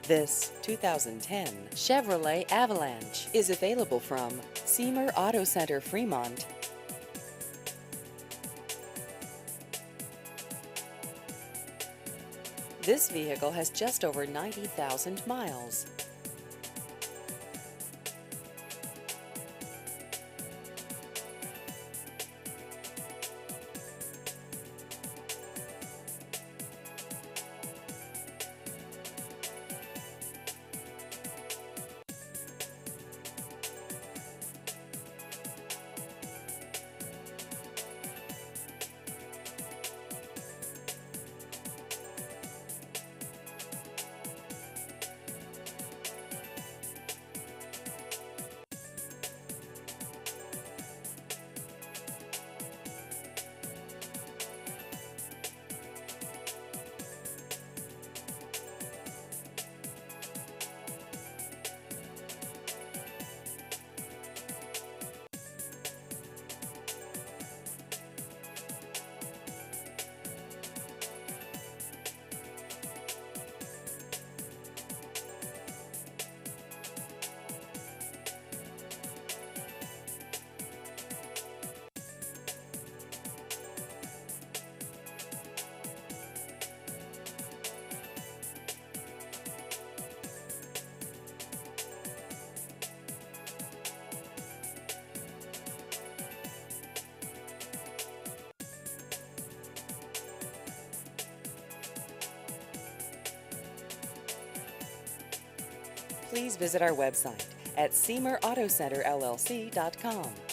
This 2010 Chevrolet Avalanche is available from Siemer Auto Center Fremont. This vehicle has just over 90,000 miles. Please visit our website at SiemerAutoCenterLLC.com.